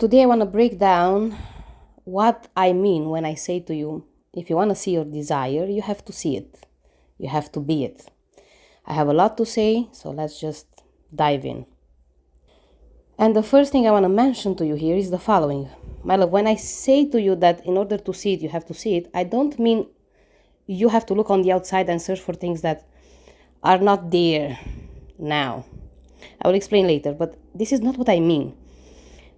Today I want to break down what I mean when I say to you, if you want to see your desire, you have to see it. You have to be it. I have a lot to say, so let's just dive in. And the first thing I want to mention to you here is the following. My love, when I say to you that in order to see it, you have to see it, I don't mean you have to look on the outside and search for things that are not there now. I will explain later, but this is not what I mean.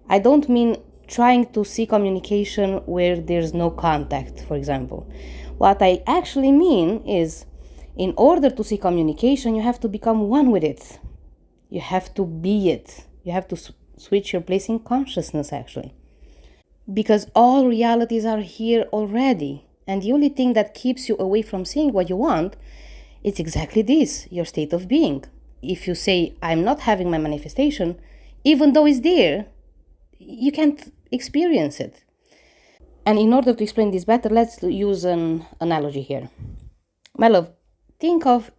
I don't mean trying to see communication where there's no contact, for example. What I actually mean is, in order to see communication, you have to become one with it. You have to be it. You have to switch your place in consciousness, actually. Because all realities are here already. And the only thing that keeps you away from seeing what you want, it's exactly this, your state of being. If you say, I'm not having my manifestation, even though it's there, you can't experience it. And in order to explain this better, let's use an analogy here. My love, think of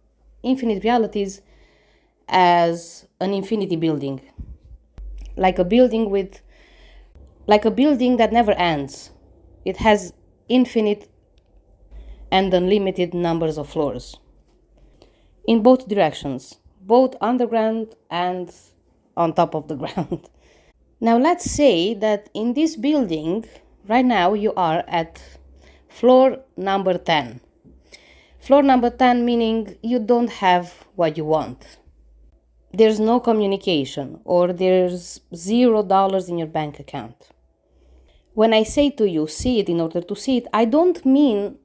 infinite realities as an infinity building. Like a building that never ends. It has infinite and unlimited numbers of floors. In both directions, both underground and on top of the ground. Now let's say that in this building, right now you are at floor number 10. Floor number 10 meaning you don't have what you want. There's no communication or there's $0 in your bank account. When I say to you, see it in order to see it, I don't mean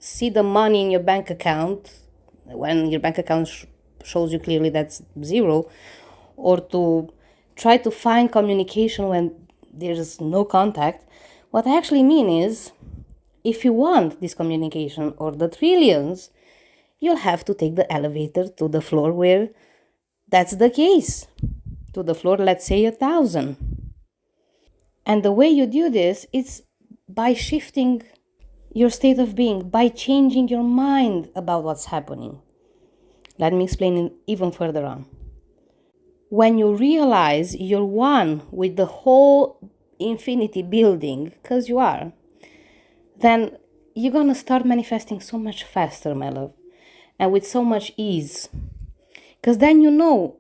see the money in your bank account when your bank account shows you clearly that's zero, or to try to find communication when there's no contact. What I actually mean is, if you want this communication or the trillions, you'll have to take the elevator to the floor where that's the case. To the floor, let's say 1,000. And the way you do this is by shifting your state of being, by changing your mind about what's happening. Let me explain it even further on. When you realize you're one with the whole infinity building, because you are, then you're going to start manifesting so much faster, my love, and with so much ease. Because then you know,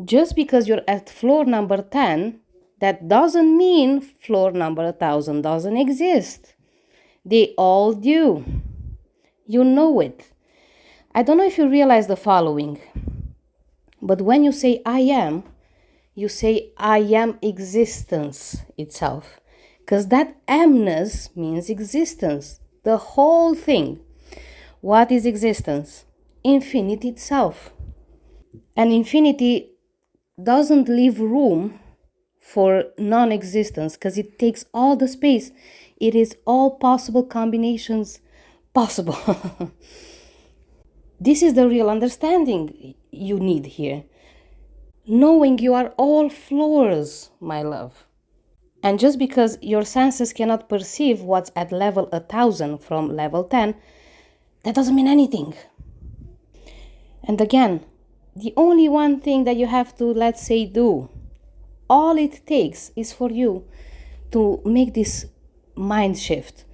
just because you're at floor number 10, that doesn't mean floor number 1,000 doesn't exist. They all do. You know it. I don't know if you realize the following. But when you say I am, you say I am existence itself. Because that amness means existence. The whole thing. What is existence? Infinity itself. And infinity doesn't leave room for non-existence because it takes all the space. It is all possible combinations possible. This is the real understanding you need here. Knowing you are all floors, my love. And just because your senses cannot perceive what's at level 1,000 from level 10, that doesn't mean anything. And again, the only one thing that you have to, let's say, do, all it takes is for you to make this mind shift,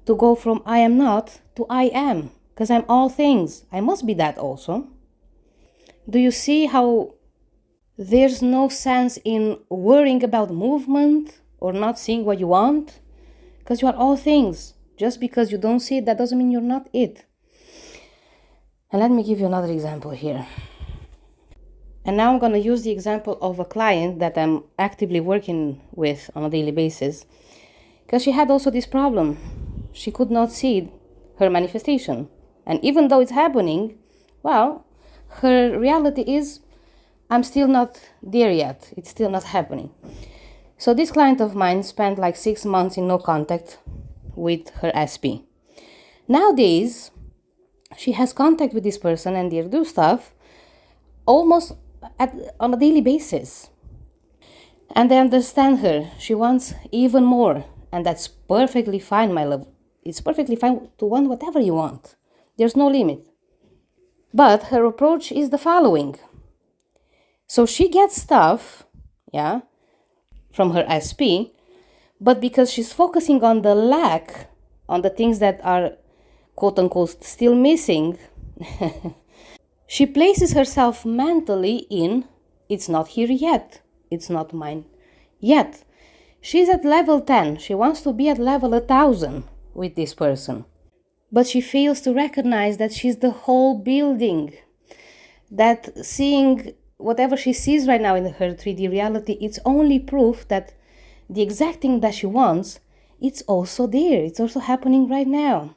to go from I am not to I am. Because I'm all things. I must be that also. Do you see how there's no sense in worrying about movement or not seeing what you want? Because you are all things. Just because you don't see it, that doesn't mean you're not it. And let me give you another example here. And now I'm going to use the example of a client that I'm actively working with on a daily basis. Because she had also this problem. She could not see her manifestation. And even though it's happening, well, her reality is, I'm still not there yet. It's still not happening. So this client of mine spent like 6 months in no contact with her SP. Nowadays, she has contact with this person and they do stuff almost on a daily basis. And they understand her. She wants even more. And that's perfectly fine, my love. It's perfectly fine to want whatever you want. There's no limit. But her approach is the following. So she gets stuff, from her SP, But because she's focusing on the lack, on the things that are quote unquote still missing, she places herself mentally in, it's not here yet, it's not mine yet. She's at level 10, she wants to be at level 1000 with this person. But she fails to recognize that she's the whole building. That seeing whatever she sees right now in her 3D reality, it's only proof that the exact thing that she wants, it's also there. It's also happening right now.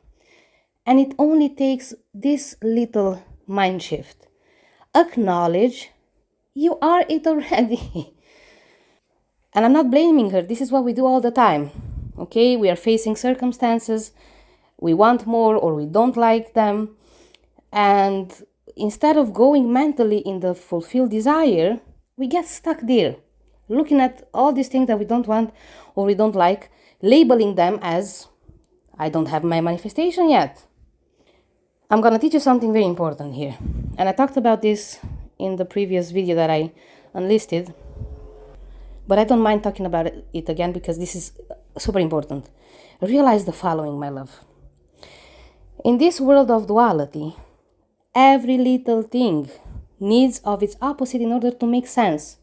And it only takes this little mind shift. Acknowledge you are it already. And I'm not blaming her. This is what we do all the time. Okay, we are facing circumstances, we want more or we don't like them. And instead of going mentally in the fulfilled desire, we get stuck there, looking at all these things that we don't want or we don't like, labeling them as, I don't have my manifestation yet. I'm going to teach you something very important here. And I talked about this in the previous video that I unlisted, but I don't mind talking about it again because this is super important. Realize the following, my love. In this world of duality, every little thing needs of its opposite in order to make sense.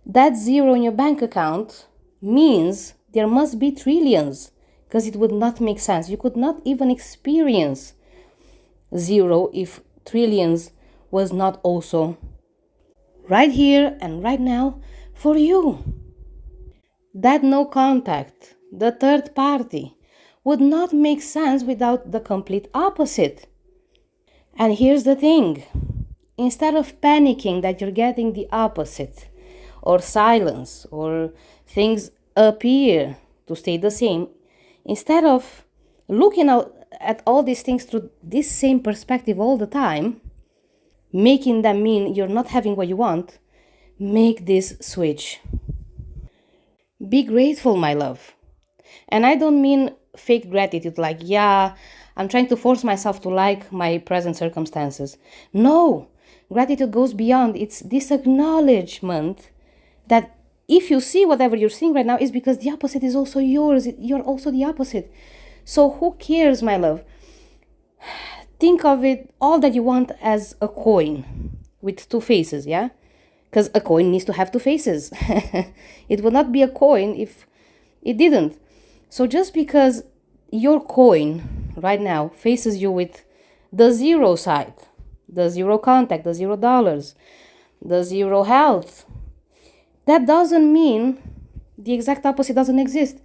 That zero in your bank account means there must be trillions, because it would not make sense. You could not even experience zero if trillions was not also right here and right now for you. That no contact, the third party, would not make sense without the complete opposite. And here's the thing. Instead of panicking that you're getting the opposite, or silence, or things appear to stay the same, instead of looking at all these things through this same perspective all the time, making them mean you're not having what you want, make this switch. Be grateful, my love. And I don't mean fake gratitude, like, yeah, I'm trying to force myself to like my present circumstances. No, gratitude goes beyond. It's this acknowledgement that if you see whatever you're seeing right now is because the opposite is also yours. You're also the opposite. So who cares, my love? Think of it, all that you want, as a coin with two faces, yeah? Because a coin needs to have two faces. It would not be a coin if it didn't. So just because your coin right now faces you with the zero side, the zero contact, the $0, the zero health, that doesn't mean the exact opposite doesn't exist.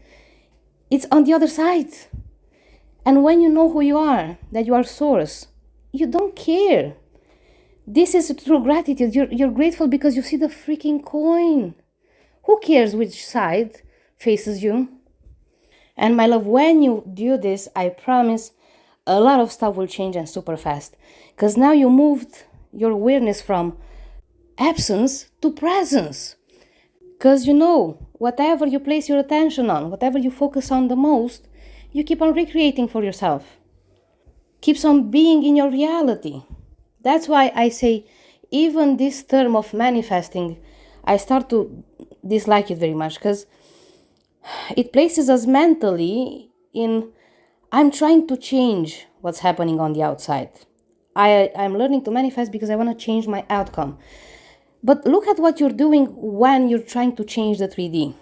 It's on the other side. And when you know who you are, that you are source, you don't care. This is true gratitude. You're grateful because you see the freaking coin. Who cares which side faces you? And my love, when you do this, I promise a lot of stuff will change and super fast. Because now you moved your awareness from absence to presence. Because you know, whatever you place your attention on, whatever you focus on the most, you keep on recreating for yourself. Keeps on being in your reality. That's why I say, even this term of manifesting, I start to dislike it very much, because it places us mentally in, I'm trying to change what's happening on the outside. I'm learning to manifest because I want to change my outcome. But look at what you're doing when you're trying to change the 3D.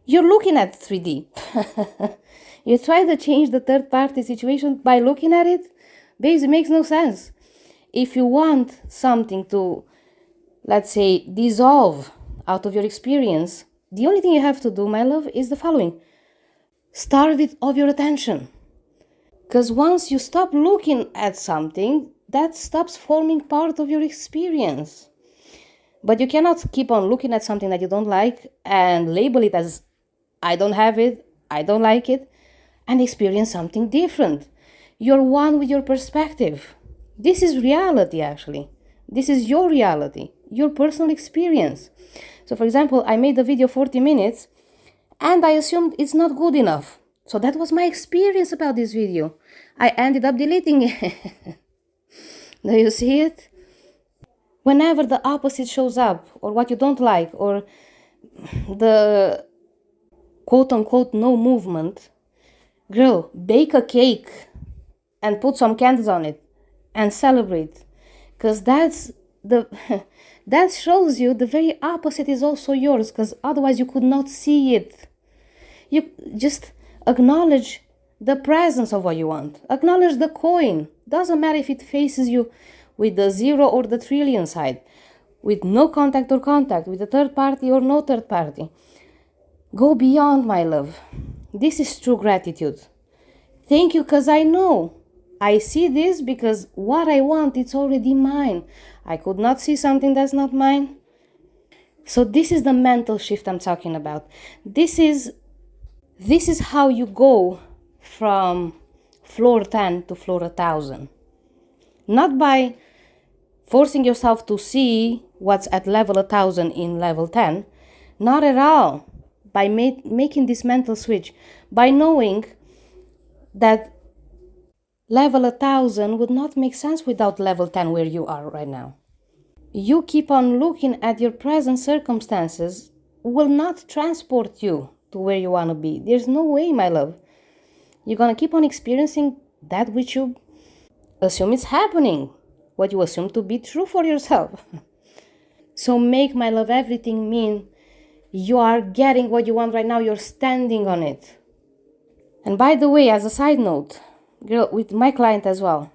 You're looking at 3D. You try to change the third party situation by looking at it. Babes, it makes no sense. If you want something to, let's say, dissolve out of your experience, the only thing you have to do, my love, is the following. Starve it of your attention. Because once you stop looking at something, that stops forming part of your experience. But you cannot keep on looking at something that you don't like and label it as, I don't have it, I don't like it, and experience something different. You're one with your perspective. This is reality, actually. This is your reality, your personal experience. So, for example, I made the video 40 minutes and I assumed it's not good enough. So that was my experience about this video. I ended up deleting it. Do you see it? Whenever the opposite shows up, or what you don't like, or the quote unquote no movement, girl, bake a cake and put some candles on it and celebrate. Because that's the that shows you the very opposite is also yours, because otherwise you could not see it. You just acknowledge the presence of what you want. Acknowledge the coin. Doesn't matter if it faces you with the 0 or the trillion side, with no contact or contact, with a third party or no third party. Go beyond, my love. This is true gratitude. Thank you, because I know. I see this because what I want, it's already mine. I could not see something that's not mine. So this is the mental shift I'm talking about. This is how you go from floor 10 to floor 1000. Not by forcing yourself to see what's at level 1000 in level 10. Not at all. By making this mental switch. By knowing that level 1000 would not make sense without level 10 where you are right now. You keep on looking at your present circumstances will not transport you to where you want to be. There's no way, my love. You're going to keep on experiencing that which you assume is happening, what you assume to be true for yourself. So make, my love, everything mean you are getting what you want right now. You're standing on it. And by the way, as a side note, girl, with my client as well.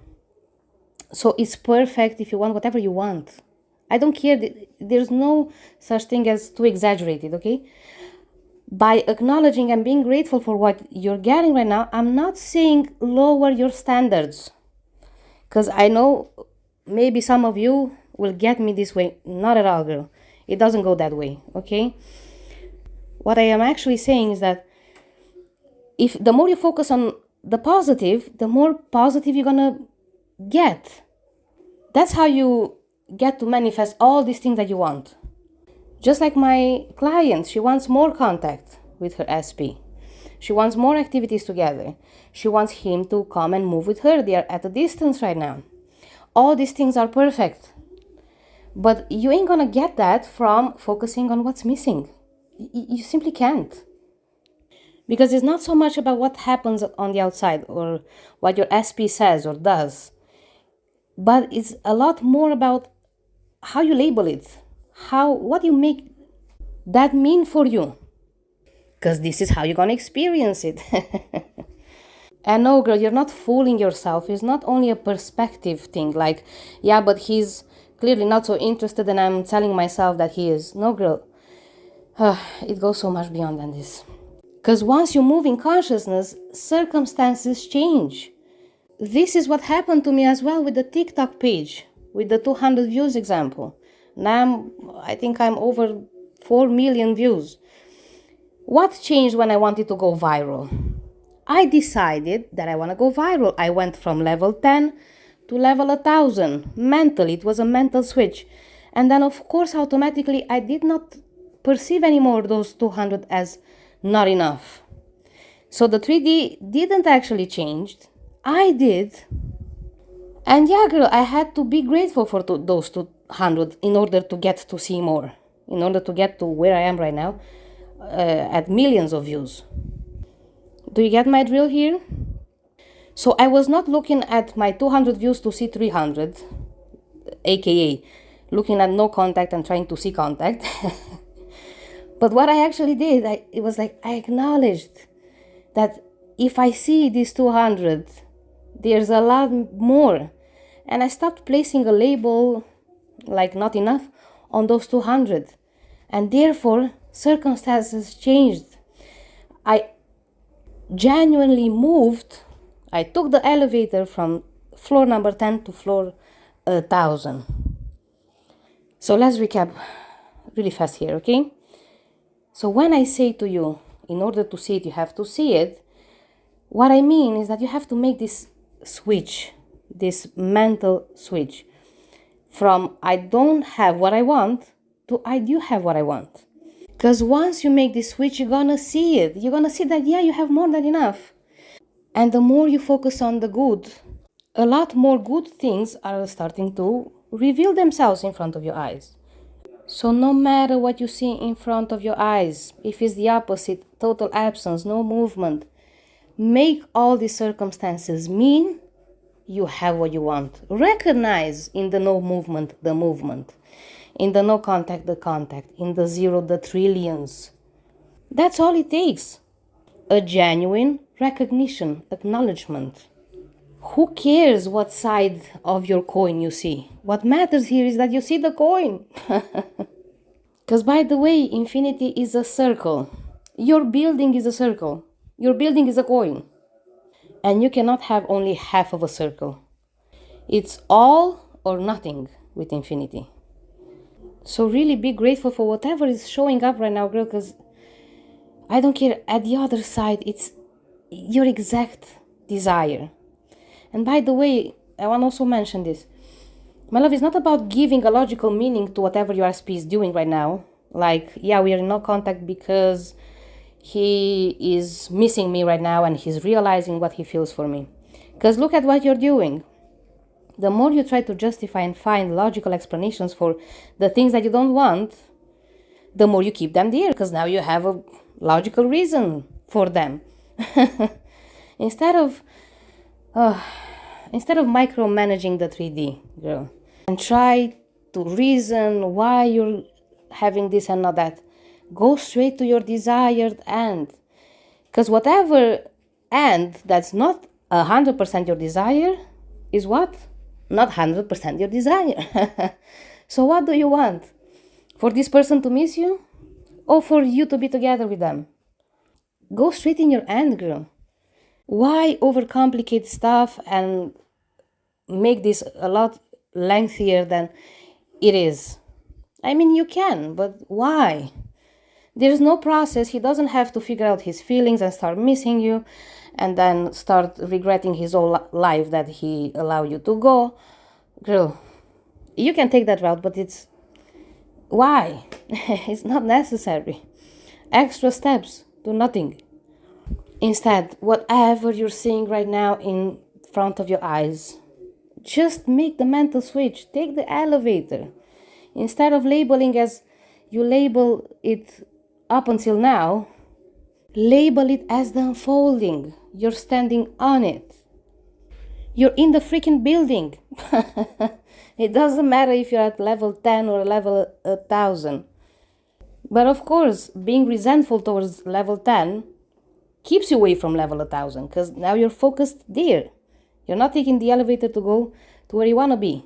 So it's perfect if you want whatever you want. I don't care. There's no such thing as too exaggerated, okay? By acknowledging and being grateful for what you're getting right now, I'm not saying lower your standards. Because I know maybe some of you will get me this way. Not at all, girl. It doesn't go that way, okay? What I am actually saying is that if the more you focus on the positive, the more positive you're gonna get. That's how you get to manifest all these things that you want. Just like my client, she wants more contact with her SP. She wants more activities together. She wants him to come and move with her. They are at a distance right now. All these things are perfect. But you ain't gonna get that from focusing on what's missing. You simply can't. Because it's not so much about what happens on the outside or what your SP says or does, but it's a lot more about how you label it, what you make that mean for you. Because this is how you're going to experience it. And no, girl, you're not fooling yourself. It's not only a perspective thing, like, yeah, but he's clearly not so interested and I'm telling myself that he is. No, girl, it goes so much beyond than this. Because once you move in consciousness, circumstances change. This is what happened to me as well with the TikTok page, with the 200 views example. Now I think I'm over 4 million views. What changed when I wanted to go viral? I decided that I want to go viral. I went from level 10 to level 1000. Mentally, it was a mental switch. And then, of course, automatically, I did not perceive anymore those 200 as not enough. So the 3D didn't actually change. I did. And yeah, girl, I had to be grateful for those 200 in order to get to see more. In order to get to where I am right now, at millions of views. Do you get my drill here? So I was not looking at my 200 views to see 300, aka looking at no contact and trying to see contact. But what I actually did, it was like I acknowledged that if I see these 200, there's a lot more. And I stopped placing a label, like not enough, on those 200. And therefore, circumstances changed. I genuinely moved. I took the elevator from floor number 10 to floor 1000. So let's recap really fast here, okay? So when I say to you, in order to see it, you have to see it, what I mean is that you have to make this switch, this mental switch, from I don't have what I want to I do have what I want. Because once you make this switch, you're gonna see it. You're gonna see that, yeah, you have more than enough. And the more you focus on the good, a lot more good things are starting to reveal themselves in front of your eyes. So no matter what you see in front of your eyes, if it's the opposite, total absence, no movement, make all these circumstances mean you have what you want. Recognize in the no movement, the movement. In the no contact, the contact. In the zero, the trillions. That's all it takes. A genuine recognition, acknowledgement. Who cares what side of your coin you see? What matters here is that you see the coin. Because, by the way, infinity is a circle. Your building is a circle. Your building is a coin. And you cannot have only half of a circle. It's all or nothing with infinity. So really be grateful for whatever is showing up right now, girl, because I don't care. At the other side, it's your exact desire. And by the way, I want to also mention this. My love, is not about giving a logical meaning to whatever your SP is doing right now. Like, yeah, we are in no contact because he is missing me right now and he's realizing what he feels for me. Because look at what you're doing. The more you try to justify and find logical explanations for the things that you don't want, the more you keep them there, because now you have a logical reason for them. Instead of micromanaging the 3D, girl, and try to reason why you're having this and not that, go straight to your desired end. Because whatever end that's not 100% your desire is what? Not 100% your desire. So what do you want? For this person to miss you? Or for you to be together with them? Go straight in your end, girl. Why overcomplicate stuff and make this a lot lengthier than it is? I mean, you can, but why? There's no process. He doesn't have to figure out his feelings and start missing you and then start regretting his whole life that he allowed you to go. Girl, you can take that route, but it's... why? It's not necessary. Extra steps do nothing. Instead, whatever you're seeing right now in front of your eyes, just make the mental switch. Take the elevator. Instead of labeling as you label it up until now, label it as the unfolding. You're standing on it. You're in the freaking building. It doesn't matter if you're at level 10 or level 1000. But of course, being resentful towards level 10 keeps you away from level 1000, because now you're focused there. You're not taking the elevator to go to where you want to be.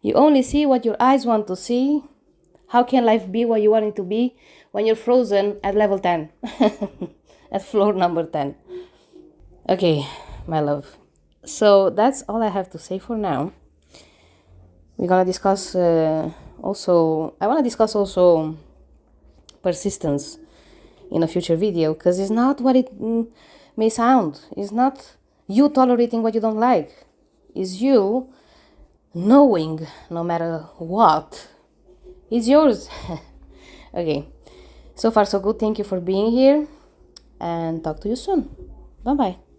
You only see what your eyes want to see. How can life be what you want it to be when you're frozen at level 10? At floor number 10. Okay, my love. So that's all I have to say for now. We're gonna discuss I want to discuss also persistence in a future video, because it's not what it may sound. It's not you tolerating what you don't like. It's you knowing no matter what, it's yours. Okay, so far so good. Thank you for being here and talk to you soon. Bye bye.